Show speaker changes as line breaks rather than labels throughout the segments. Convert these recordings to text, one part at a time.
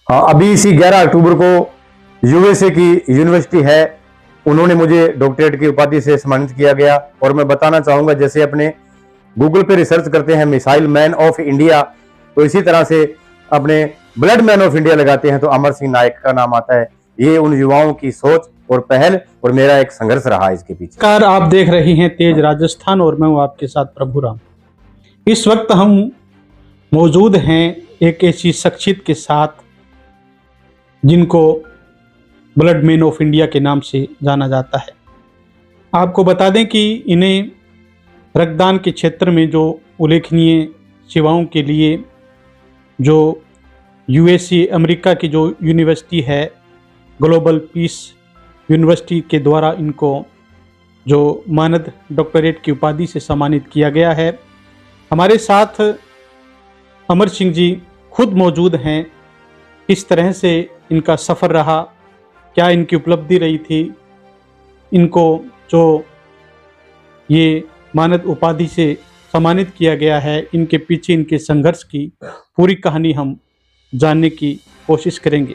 हाँ, अभी इसी 11 अक्टूबर को यूएसए की यूनिवर्सिटी है, उन्होंने मुझे डॉक्टरेट की उपाधि से सम्मानित किया गया। और मैं बताना चाहूंगा, जैसे अपने गूगल पे रिसर्च करते हैं मिसाइल मैन ऑफ इंडिया, तो इसी तरह से अपने ब्लड मैन ऑफ इंडिया लगाते हैं तो अमर सिंह नायक का नाम आता है। ये उन युवाओं की सोच और पहल और मेरा एक संघर्ष रहा इसके पीछे।
कार आप देख रहे हैं तेज राजस्थान और मैं हूं आपके साथ प्रभु राम। इस वक्त हम मौजूद हैं एक ऐसी शख्सियत के साथ जिनको ब्लड मैन ऑफ इंडिया के नाम से जाना जाता है। आपको बता दें कि इन्हें रक्तदान के क्षेत्र में जो उल्लेखनीय सेवाओं के लिए जो यूएसए अमेरिका की जो यूनिवर्सिटी है ग्लोबल पीस यूनिवर्सिटी के द्वारा इनको जो मानद डॉक्टरेट की उपाधि से सम्मानित किया गया है। हमारे साथ अमर सिंह जी खुद मौजूद हैं। किस तरह से इनका सफ़र रहा, क्या इनकी उपलब्धि रही थी, इनको जो ये मानद उपाधि से सम्मानित किया गया है, इनके पीछे इनके संघर्ष की पूरी कहानी हम जानने की कोशिश करेंगे।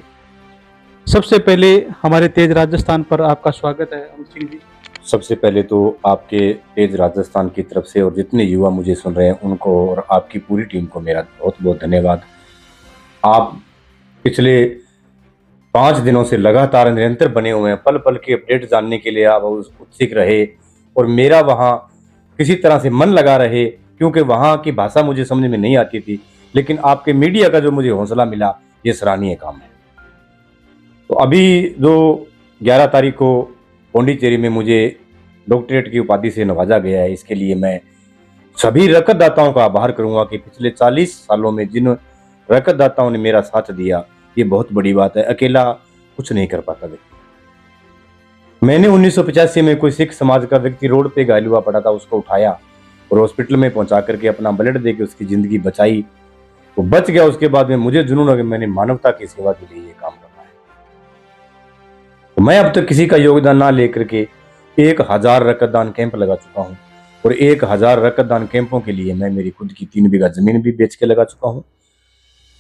सबसे पहले हमारे तेज राजस्थान पर आपका स्वागत है अमर सिंह जी।
सबसे पहले तो आपके तेज राजस्थान की तरफ से और जितने युवा मुझे सुन रहे हैं उनको और आपकी पूरी टीम को मेरा बहुत बहुत धन्यवाद। आप पिछले 5 दिनों से लगातार निरंतर बने हुए हैं, पल पल की अपडेट जानने के लिए आप उत्सुक रहे और मेरा वहाँ किसी तरह से मन लगा रहे, क्योंकि वहाँ की भाषा मुझे समझ में नहीं आती थी, लेकिन आपके मीडिया का जो मुझे हौसला मिला ये सराहनीय काम है। तो अभी जो 11 तारीख को पौंडीचेरी में मुझे डॉक्टरेट की उपाधि से नवाजा गया है, इसके लिए मैं सभी रक्तदाताओं का आभार करूंगा कि पिछले 40 सालों में जिन रक्तदाताओं ने मेरा साथ दिया, ये बहुत बड़ी बात है। अकेला कुछ नहीं कर पाता व्यक्ति। मैंने 1985 में कोई सिख समाज का व्यक्ति रोड पे घायल हुआ पड़ा था, उसको उठाया और हॉस्पिटल में पहुंचा करके अपना ब्लड दे के उसकी जिंदगी बचाई, वो बच गया। उसके बाद में मुझे जुनून हो कि मैंने मानवता की सेवा के लिए ये काम करना है। तो मैं अब तक किसी का योगदान ना लेकर के 1000 रक्तदान कैंप लगा चुका हूँ और 1000 रक्तदान कैंपों के लिए मैं मेरी खुद की 3 बीघा जमीन भी बेच के लगा चुका हूँ।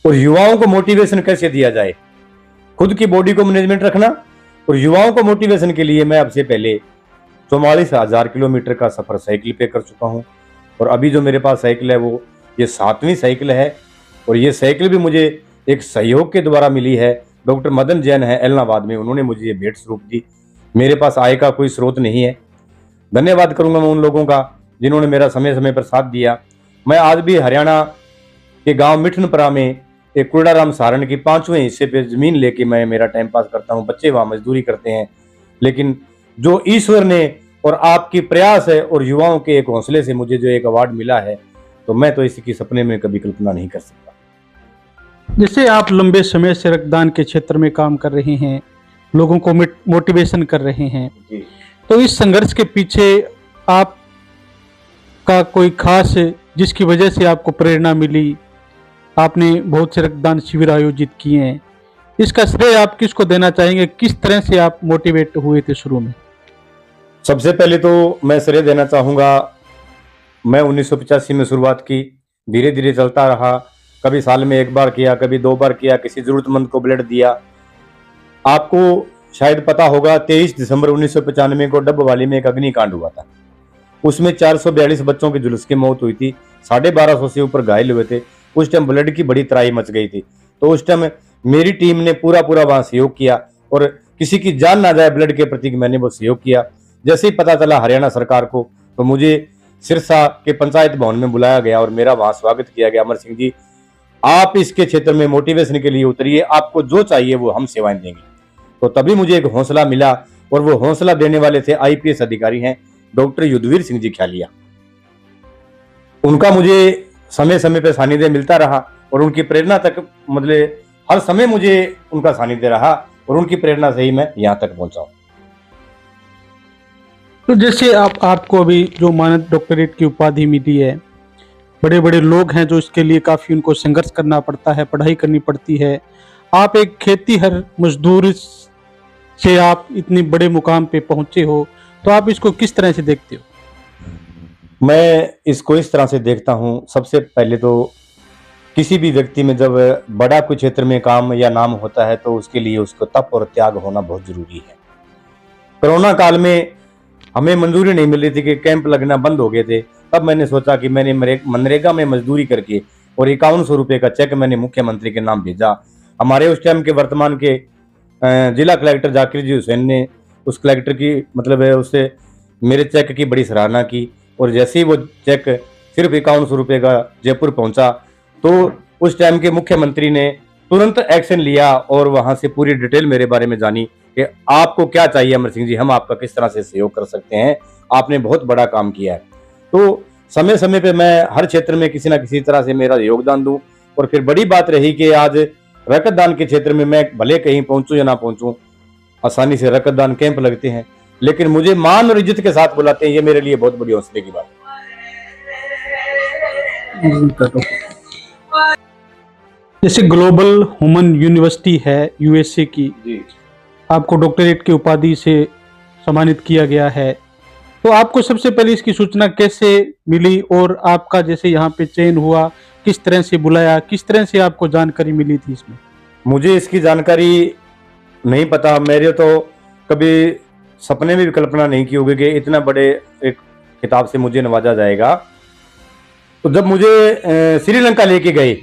और युवाओं को मोटिवेशन कैसे दिया जाए, खुद की बॉडी को मैनेजमेंट रखना और युवाओं को मोटिवेशन के लिए मैं अब से पहले 44,000 किलोमीटर का सफर साइकिल पे कर चुका हूँ। और अभी जो मेरे पास साइकिल है वो ये 7वीं साइकिल है और ये साइकिल भी मुझे एक सहयोग के द्वारा मिली है। डॉक्टर मदन जैन है एलनाबाद में, उन्होंने मुझे ये भेंट स्वरूप दी। मेरे पास आय का कोई स्रोत नहीं है। धन्यवाद करूंगा मैं उन लोगों का जिन्होंने मेरा समय समय पर साथ दिया। मैं आज भी हरियाणा के गांव मिठनपुरा में एक कुलडाराम सारण की 5वें हिस्से पे जमीन लेके मैं मेरा टाइम पास करता हूं। बच्चे वहां मजदूरी करते हैं, लेकिन जो ईश्वर ने और आपकी प्रयास है और युवाओं के एक हौसले से मुझे जो एक अवार्ड मिला है, तो मैं तो इसकी सपने में कभी कल्पना नहीं कर सकता।
जैसे आप लंबे समय से रक्तदान के क्षेत्र में काम कर रहे हैं, लोगों को मोटिवेशन कर रहे हैं, तो इस संघर्ष के पीछे आपका कोई खास जिसकी वजह से आपको प्रेरणा मिली, आपने बहुत से रक्तदान शिविर आयोजित किए हैं, इसका श्रेय आप किसको देना चाहेंगे? किस तरह से आप मोटिवेट हुए थे शुरू में?
सबसे पहले तो मैं श्रेय देना चाहूँगा, मैं 1985 में शुरुआत की, धीरे धीरे चलता रहा। कभी साल में 1 बार किया, कभी 2 बार किया, किसी जरूरतमंद को ब्लड दिया। आपको शायद पता होगा 23 दिसंबर 1995 को डब्बवाली में एक अग्निकांड हुआ था। उसमें 442 बच्चों की जुलूस की मौत हुई थी, 1250 से ऊपर घायल हुए थे। उस टाइम ब्लड की बड़ी तराई मच गई थी, तो उस टाइम मेरी टीम ने पूरा वहां सहयोग किया और किसी की जान ना जाए ब्लड के प्रति मैंने वो सहयोग किया। जैसे ही पता चला हरियाणा सरकार को, तो मुझे सिरसा के पंचायत भवन में बुलाया गया और मेरा वहां स्वागत किया गया। अमर सिंह जी, आप इसके क्षेत्र में मोटिवेशन के लिए उतरिए, आपको जो चाहिए वो हम सेवाएं देंगे। तो तभी मुझे एक हौसला मिला और वो हौसला देने वाले थे आईपीएस अधिकारी हैं डॉक्टर युद्धवीर सिंह जी ख्यालिया। उनका मुझे समय समय पर सानिध्य मिलता रहा और उनकी प्रेरणा तक, मतलब हर समय मुझे उनका सानिध्य रहा और उनकी प्रेरणा से ही मैं यहाँ तक पहुंचा हूं।
तो जैसे आपको अभी जो मानद डॉक्टरेट की उपाधि मिली है, बड़े बड़े लोग हैं जो इसके लिए काफ़ी उनको संघर्ष करना पड़ता है, पढ़ाई करनी पड़ती है। आप एक खेतीहर मजदूर से आप इतने बड़े मुकाम पे पहुंचे हो, तो आप इसको किस तरह से देखते हो?
मैं इसको इस तरह से देखता हूं, सबसे पहले तो किसी भी व्यक्ति में जब बड़ा कोई क्षेत्र में काम या नाम होता है तो उसके लिए उसको तप और त्याग होना बहुत जरूरी है। कोरोना काल में हमें मंजूरी नहीं मिल रही थी कि कैंप लगना बंद हो गए थे, तब मैंने सोचा कि मैंने मनरेगा में मजदूरी करके और 5100 रुपये का चेक मैंने मुख्यमंत्री के नाम भेजा। हमारे उस टाइम के वर्तमान के जिला कलेक्टर जाकिर जी हुसैन ने उस कलेक्टर की मतलब है उससे मेरे चेक की बड़ी सराहना की, और जैसे ही वो चेक सिर्फ 5100 रुपये का जयपुर पहुंचा तो उस टाइम के मुख्यमंत्री ने तुरंत एक्शन लिया और वहां से पूरी डिटेल मेरे बारे में जानी कि आपको क्या चाहिए अमर सिंह जी, हम आपका किस तरह से सहयोग कर सकते हैं, आपने बहुत बड़ा काम किया है। तो समय समय पे मैं हर क्षेत्र में किसी ना किसी तरह से मेरा योगदान दूं। और फिर बड़ी बात रही कि आज रक्तदान के क्षेत्र में मैं भले कहीं पहुंचूं या ना पहुंचूं, आसानी से रक्तदान कैंप लगते हैं, लेकिन मुझे मान और इज्जत के साथ बुलाते हैं, ये मेरे लिए बहुत बड़ी हौसले की बात है।
जैसे ग्लोबल ह्यूमन यूनिवर्सिटी है यूएसए की,
जी
आपको डॉक्टरेट की उपाधि से सम्मानित किया गया है, तो आपको सबसे पहले इसकी सूचना कैसे मिली और आपका जैसे यहाँ पे चयन हुआ, किस तरह से बुलाया, किस तरह से आपको जानकारी मिली थी इसमें?
मुझे इसकी जानकारी नहीं पता, मेरे तो कभी सपने में भी कल्पना नहीं की होगी कि इतना बड़े एक खिताब से मुझे नवाजा जाएगा। तो जब मुझे श्रीलंका लेके गए,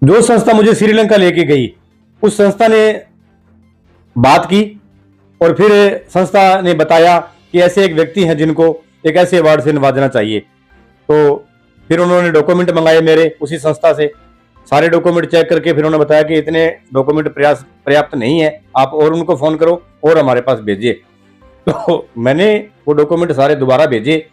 जो संस्था मुझे श्रीलंका लेके गई उस संस्था ने बात की और फिर संस्था ने बताया कि ऐसे एक व्यक्ति हैं जिनको एक ऐसे अवार्ड से नवाजना चाहिए। तो फिर उन्होंने डॉक्यूमेंट मंगाए मेरे उसी संस्था से, सारे डॉक्यूमेंट चेक करके फिर उन्होंने बताया कि इतने डॉक्यूमेंट पर्याप्त नहीं है, आप और उनको फोन करो और हमारे पास भेजिए। तो मैंने वो डॉक्यूमेंट सारे दोबारा भेजे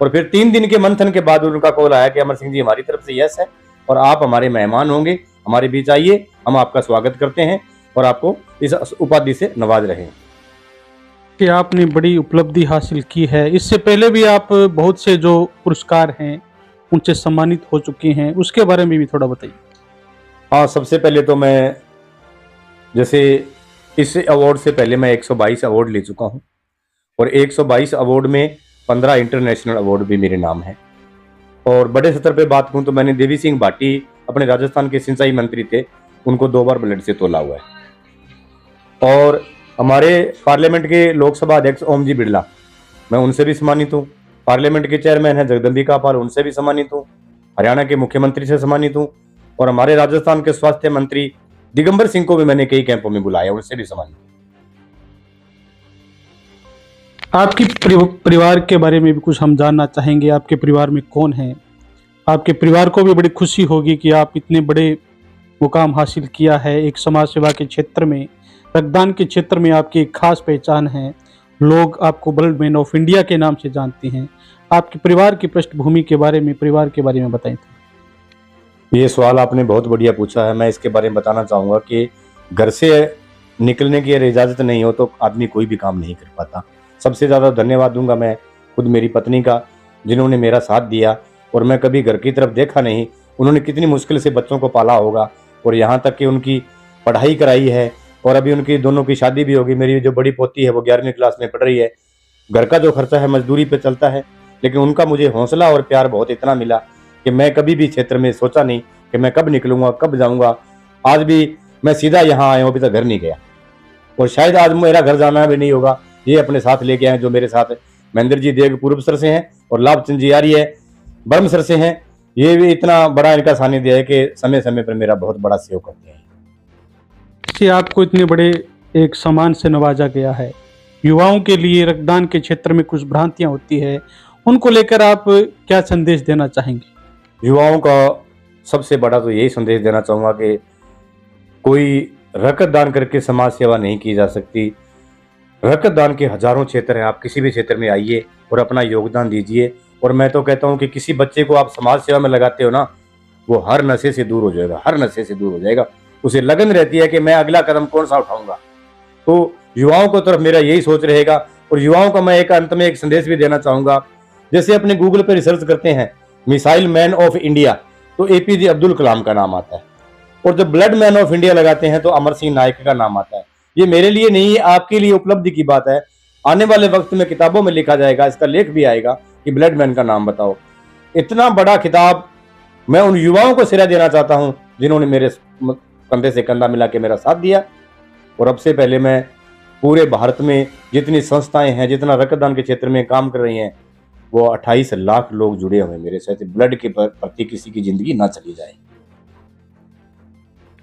और फिर 3 दिन के मंथन के बाद उनका कॉल आया कि अमर सिंह जी हमारी तरफ से यस है और आप हमारे मेहमान होंगे, हमारे बीच आइए, हम आपका स्वागत करते हैं और आपको इस उपाधि से नवाज रहे हैं।
कि आपने बड़ी उपलब्धि हासिल की है, इससे पहले भी आप बहुत से जो पुरस्कार हैं उनसे सम्मानित हो चुके हैं, उसके बारे में भी थोड़ा बताइए।
हाँ, सबसे पहले तो मैं जैसे इस अवार्ड से पहले मैं 122 अवार्ड ले चुका हूँ और 122 अवार्ड में 15 इंटरनेशनल अवार्ड भी मेरे नाम है। और बड़े स्तर पे बात करूँ तो मैंने देवी सिंह भाटी अपने राजस्थान के सिंचाई मंत्री थे, उनको 2 बार ब्लड से तोला हुआ है। और हमारे पार्लियामेंट के लोकसभा अध्यक्ष ओम जी बिरला, मैं उनसे भी सम्मानित हूँ। पार्लियामेंट के चेयरमैन हैं जगदम्बिका पाल, उनसे भी सम्मानित हूँ। हरियाणा के मुख्यमंत्री से सम्मानित हूँ और हमारे राजस्थान के स्वास्थ्य मंत्री दिगंबर सिंह को भी मैंने कई कैंपों में बुलाया, उनसे भी सम्मानित।
आपकी परिवार के बारे में भी कुछ हम जानना चाहेंगे। आपके परिवार में कौन है? आपके परिवार को भी बड़ी खुशी होगी कि आप इतने बड़े मुकाम हासिल किया है। एक समाज सेवा के क्षेत्र में, रक्तदान के क्षेत्र में आपकी एक खास पहचान है, लोग आपको ब्लड मैन ऑफ इंडिया के नाम से जानते हैं। आपके परिवार की पृष्ठभूमि के बारे में, परिवार के बारे में बताएं।
ये सवाल आपने बहुत बढ़िया पूछा है। मैं इसके बारे में बताना चाहूँगा कि घर से निकलने की अगर इजाज़त नहीं हो तो आदमी कोई भी काम नहीं कर पाता। सबसे ज़्यादा धन्यवाद दूंगा मैं खुद मेरी पत्नी का, जिन्होंने मेरा साथ दिया और मैं कभी घर की तरफ देखा नहीं। उन्होंने कितनी मुश्किल से बच्चों को पाला होगा और यहाँ तक कि उनकी पढ़ाई कराई है और अभी उनकी दोनों की शादी भी होगी। मेरी जो बड़ी पोती है वो 11वीं क्लास में पढ़ रही है। घर का जो खर्चा है मजदूरी पे चलता है, लेकिन उनका मुझे हौसला और प्यार बहुत इतना मिला कि मैं कभी भी क्षेत्र में सोचा नहीं कि मैं कब निकलूंगा, कब जाऊंगा। आज भी मैं सीधा यहाँ आया हूँ, अभी तक घर नहीं गया और शायद आज मेरा घर जाना भी नहीं होगा। ये अपने साथ लेके आए जो मेरे साथ महेंद्र जी देग पूर्व सर से हैं और लाभचंद जी आर्य बर्म सर से हैं। ये भी इतना बड़ा इनका सानिध्य है कि समय समय पर मेरा बहुत बड़ा सहयोग करते हैं।
कि आपको इतने बड़े एक सम्मान से नवाजा गया है। युवाओं के लिए रक्तदान के क्षेत्र में कुछ भ्रांतियां होती है, उनको लेकर आप क्या संदेश देना चाहेंगे?
युवाओं का सबसे बड़ा तो यही संदेश देना चाहूँगा कि कोई रक्तदान करके समाज सेवा नहीं की जा सकती। रक्तदान के हजारों क्षेत्र हैं, आप किसी भी क्षेत्र में आइए और अपना योगदान दीजिए। और मैं तो कहता हूँ कि किसी बच्चे को आप समाज सेवा में लगाते हो ना, वो हर नशे से दूर हो जाएगा, हर नशे से दूर हो जाएगा। उसे लगन रहती है कि मैं अगला कदम कौन सा उठाऊंगा। तो युवाओं को तरफ मेरा यही सोच रहेगा। और युवाओं को मैं एक अंत में एक संदेश भी देना चाहूँगा। जैसे अपने गूगल पर रिसर्च करते हैं मिसाइल मैन ऑफ इंडिया, तो APJ अब्दुल कलाम का नाम आता है और जब ब्लड मैन ऑफ इंडिया लगाते हैं तो अमर सिंह नायक का नाम आता है। ये मेरे लिए नहीं, आपके लिए उपलब्धि की बात है। आने वाले वक्त में किताबों में लिखा जाएगा, इसका लेख भी आएगा कि ब्लड मैन का नाम बताओ। इतना बड़ा खिताब मैं उन युवाओं को सिरा देना चाहता हूं जिन्होंने मेरे कंधे से कंधा मिला के मेरा साथ दिया। और अब से पहले मैं पूरे भारत में जितनी संस्थाएं हैं, जितना रक्तदान के क्षेत्र में काम कर रही हैं, वो 28 लाख लोग जुड़े हुए मेरे साथ। ब्लड के प्रति किसी की जिंदगी ना चली जाए।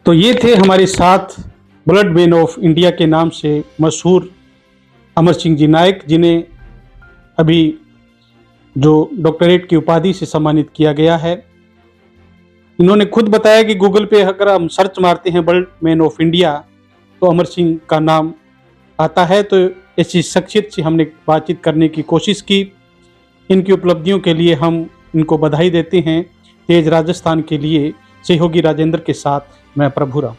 तो ये थे हमारे साथ ब्लड मैन ऑफ इंडिया के नाम से मशहूर अमर सिंह जी नायक, जिन्हें अभी जो डॉक्टरेट की उपाधि से सम्मानित किया गया है। इन्होंने खुद बताया कि गूगल पे अगर हम सर्च मारते हैं ब्लड मैन ऑफ इंडिया तो अमर सिंह का नाम आता है। तो ऐसी शख्सियत से हमने बातचीत करने की कोशिश की। इनकी उपलब्धियों के लिए हम इनको बधाई देते हैं। तेज राजस्थान के लिए सहयोगी राजेंद्र के साथ मैं प्रभुराम।